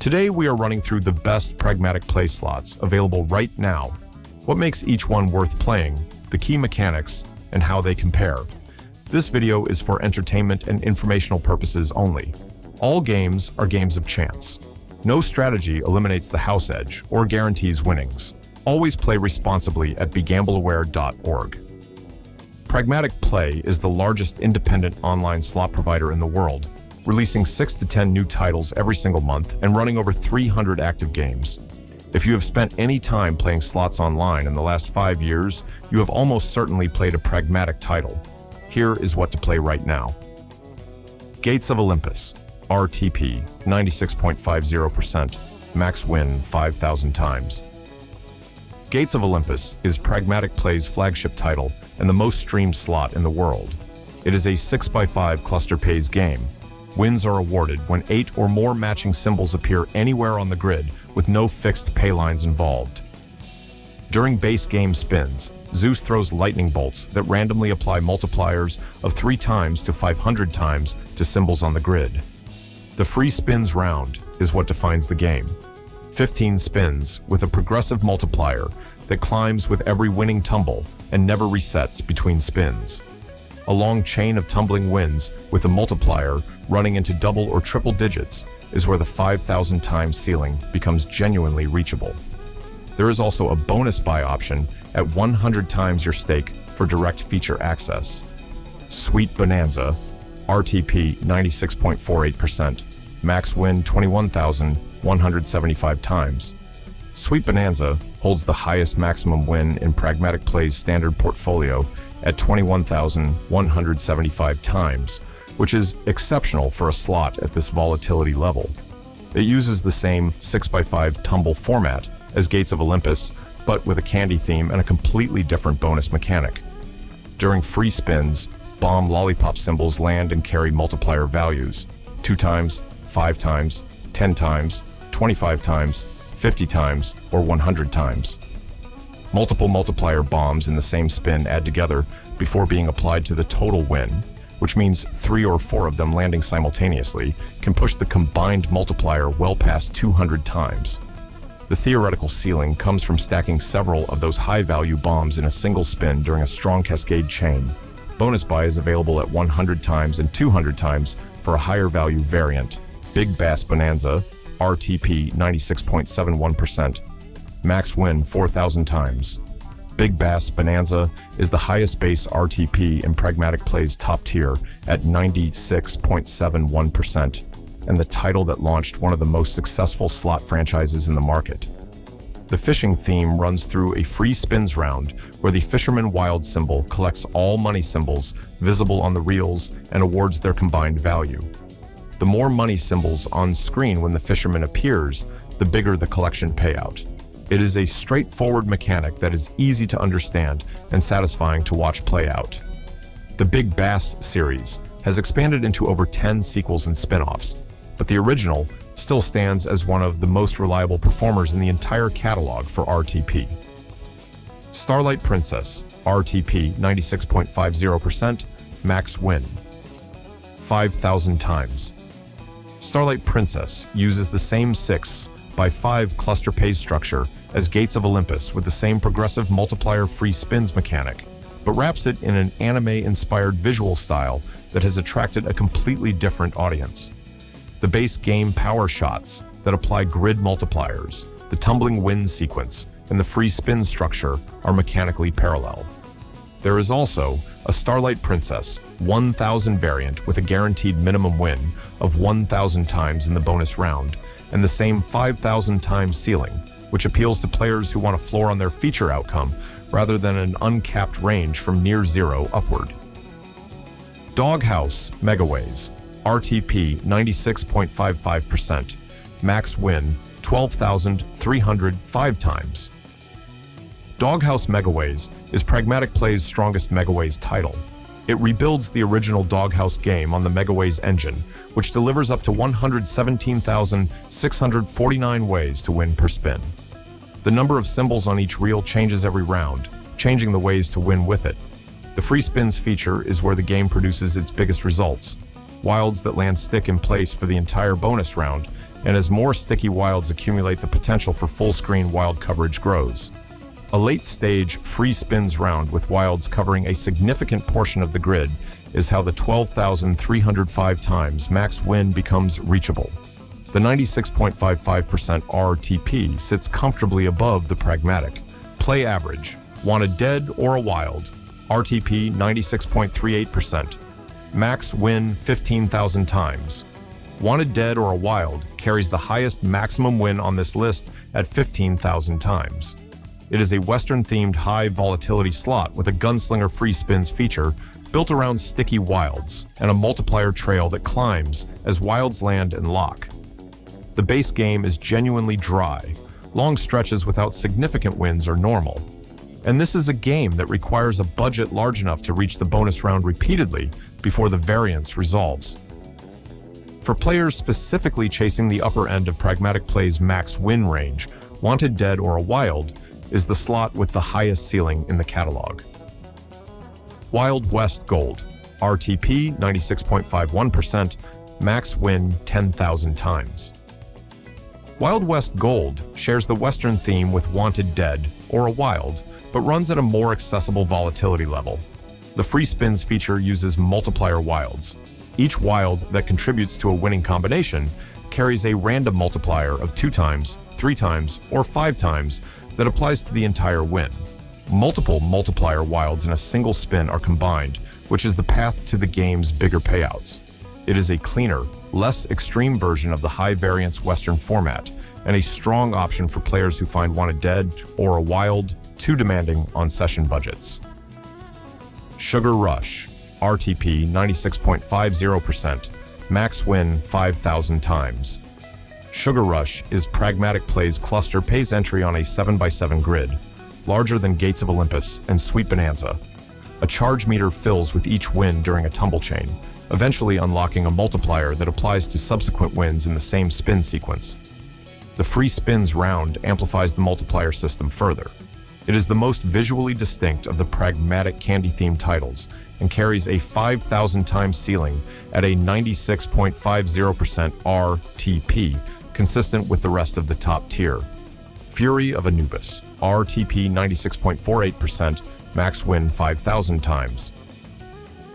Today we are running through the best Pragmatic play slots available right now, what makes each one worth playing, the key mechanics, and how they compare. This video is for entertainment and informational purposes only. All games are games of chance. No strategy eliminates the house edge or guarantees winnings. Always play responsibly at begambleaware.org. Pragmatic Play is the largest independent online slot provider in the world, releasing 6 to 10 new titles every single month and running over 300 active games. If you have spent any time playing slots online in the last 5 years, you have almost certainly played a Pragmatic title. Here is what to play right now. Gates of Olympus, RTP, 96.50%, max win 5,000 times. Gates of Olympus is Pragmatic Play's flagship title and the most streamed slot in the world. It is a 6x5 cluster pays game. Wins are awarded when 8 or more matching symbols appear anywhere on the grid with no fixed pay lines involved. During base game spins, Zeus throws lightning bolts that randomly apply multipliers of 3 times to 500 times to symbols on the grid. The free spins round is what defines the game. 15 spins with a progressive multiplier that climbs with every winning tumble and never resets between spins. A long chain of tumbling wins with a multiplier running into double or triple digits is where the 5,000 times ceiling becomes genuinely reachable. There is also a bonus buy option at 100 times your stake for direct feature access. Sweet Bonanza, RTP 96.48%, max win 21,175 times. Sweet Bonanza holds the highest maximum win in Pragmatic Play's standard portfolio at 21,175 times, which is exceptional for a slot at this volatility level. It uses the same 6x5 tumble format as Gates of Olympus, but with a candy theme and a completely different bonus mechanic. During free spins, bomb lollipop symbols land and carry multiplier values: 2 times, 5 times, 10 times, 25 times, 50 times, or 100 times. Multiple multiplier bombs in the same spin add together before being applied to the total win, which means 3 or 4 of them landing simultaneously can push the combined multiplier well past 200 times. The theoretical ceiling comes from stacking several of those high-value bombs in a single spin during a strong cascade chain. Bonus buy is available at 100 times and 200 times for a higher value variant. Big Bass Bonanza, RTP 96.71%, max win 4,000 times. Big Bass Bonanza is the highest base RTP in Pragmatic Play's top tier at 96.71%, and the title that launched one of the most successful slot franchises in the market. The fishing theme runs through a free spins round where the Fisherman Wild symbol collects all money symbols visible on the reels and awards their combined value. The more money symbols on screen when the fisherman appears, the bigger the collection payout. It is a straightforward mechanic that is easy to understand and satisfying to watch play out. The Big Bass series has expanded into over 10 sequels and spin-offs, but the original still stands as one of the most reliable performers in the entire catalog for RTP. Starlight Princess, RTP 96.50%, max win 5,000 times. Starlight Princess uses the same 6x5 cluster pays structure as Gates of Olympus with the same progressive multiplier free spins mechanic, but wraps it in an anime-inspired visual style that has attracted a completely different audience. The base game power shots that apply grid multipliers, the tumbling win sequence, and the free spin structure are mechanically parallel. There is also a Starlight Princess 1000 variant with a guaranteed minimum win of 1,000 times in the bonus round, and the same 5,000 times ceiling, which appeals to players who want a floor on their feature outcome rather than an uncapped range from near zero upward. Doghouse Megaways, RTP 96.55%, max win 12,305 times. Doghouse Megaways is Pragmatic Play's strongest Megaways title. It rebuilds the original Doghouse game on the Megaways engine, which delivers up to 117,649 ways to win per spin. The number of symbols on each reel changes every round, changing the ways to win with it. The free spins feature is where the game produces its biggest results. Wilds that land stick in place for the entire bonus round, and as more sticky wilds accumulate, the potential for full-screen wild coverage grows. A late-stage free spins round with wilds covering a significant portion of the grid is how the 12,305 times max win becomes reachable. The 96.55% RTP sits comfortably above the Pragmatic. Play average, wanted dead or a wild, RTP 96.38%, max win 15,000 times. Wanted dead or a wild carries the highest maximum win on this list at 15,000 times. It is a Western-themed high-volatility slot with a gunslinger free spins feature built around sticky wilds and a multiplier trail that climbs as wilds land and lock. The base game is genuinely dry. Long stretches without significant wins are normal. And this is a game that requires a budget large enough to reach the bonus round repeatedly before the variance resolves. For players specifically chasing the upper end of Pragmatic Play's max win range, Wanted Dead or a Wild is the slot with the highest ceiling in the catalog. Wild West Gold, RTP 96.51%, max win 10,000 times. Wild West Gold shares the Western theme with Wanted Dead or a Wild, but runs at a more accessible volatility level. The free spins feature uses multiplier wilds. Each wild that contributes to a winning combination carries a random multiplier of 2 times, 3 times, or 5 times that applies to the entire win. Multiple multiplier wilds in a single spin are combined, which is the path to the game's bigger payouts. It is a cleaner, less extreme version of the high-variance Western format, and a strong option for players who find Wanted Dead or a Wild too demanding on session budgets. Sugar Rush, RTP 96.50%, max win 5,000 times. Sugar Rush is Pragmatic Play's cluster pays entry on a 7x7 grid, larger than Gates of Olympus and Sweet Bonanza. A charge meter fills with each win during a tumble chain, eventually unlocking a multiplier that applies to subsequent wins in the same spin sequence. The free spins round amplifies the multiplier system further. It is the most visually distinct of the Pragmatic candy-themed titles and carries a 5,000 times ceiling at a 96.50% RTP, consistent with the rest of the top tier. Fury of Anubis, RTP 96.48%, max win 5,000 times.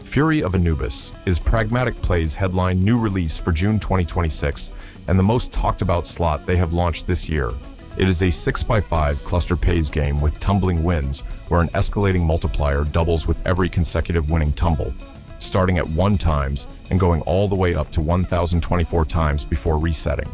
Fury of Anubis is Pragmatic Play's headline new release for June 2026 and the most talked about slot they have launched this year. It is a 6x5 cluster pays game with tumbling wins where an escalating multiplier doubles with every consecutive winning tumble, starting at 1 times and going all the way up to 1,024 times before resetting.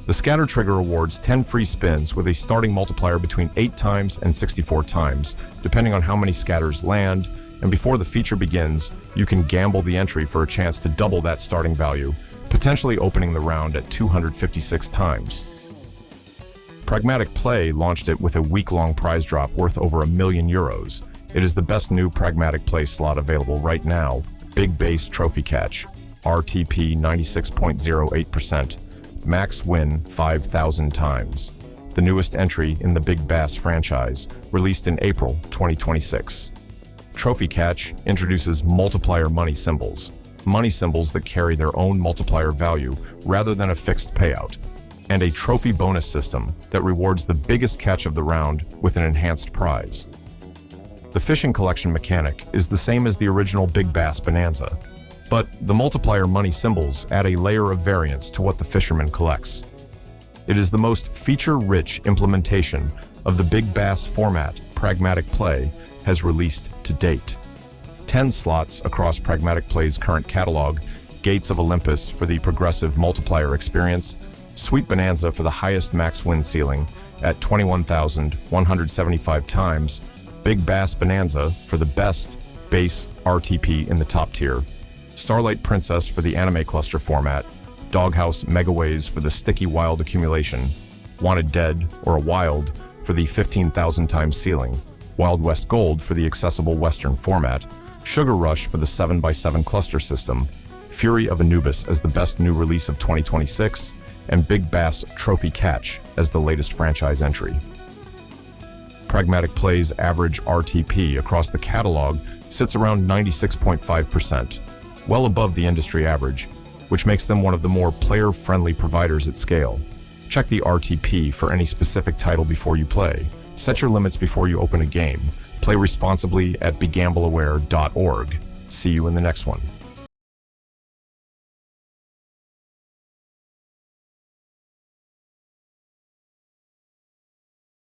The scatter trigger awards 10 free spins with a starting multiplier between 8 times and 64 times, depending on how many scatters land, and before the feature begins, you can gamble the entry for a chance to double that starting value, potentially opening the round at 256 times. Pragmatic Play launched it with a week-long prize drop worth over €1 million. It is the best new Pragmatic Play slot available right now. Big Bass Trophy Catch, RTP 96.08%, max win 5,000 times. The newest entry in the Big Bass franchise, released in April 2026. Trophy Catch introduces multiplier money symbols that carry their own multiplier value rather than a fixed payout, and a trophy bonus system that rewards the biggest catch of the round with an enhanced prize. The fishing collection mechanic is the same as the original Big Bass Bonanza, but the multiplier money symbols add a layer of variance to what the fisherman collects. It is the most feature-rich implementation of the Big Bass format Pragmatic Play has released to date. 10 slots across Pragmatic Play's current catalog: Gates of Olympus for the progressive multiplier experience, Sweet Bonanza for the highest max win ceiling at 21,175 times, Big Bass Bonanza for the best base RTP in the top tier, Starlight Princess for the anime cluster format, Doghouse Megaways for the sticky wild accumulation, Wanted Dead or a Wild for the 15,000 times ceiling, Wild West Gold for the accessible Western format, Sugar Rush for the 7x7 cluster system, Fury of Anubis as the best new release of 2026, and Big Bass Trophy Catch as the latest franchise entry. Pragmatic Play's average RTP across the catalog sits around 96.5%, well above the industry average, which makes them one of the more player-friendly providers at scale. Check the RTP for any specific title before you play. Set your limits before you open a game. Play responsibly at begambleaware.org. See you in the next one.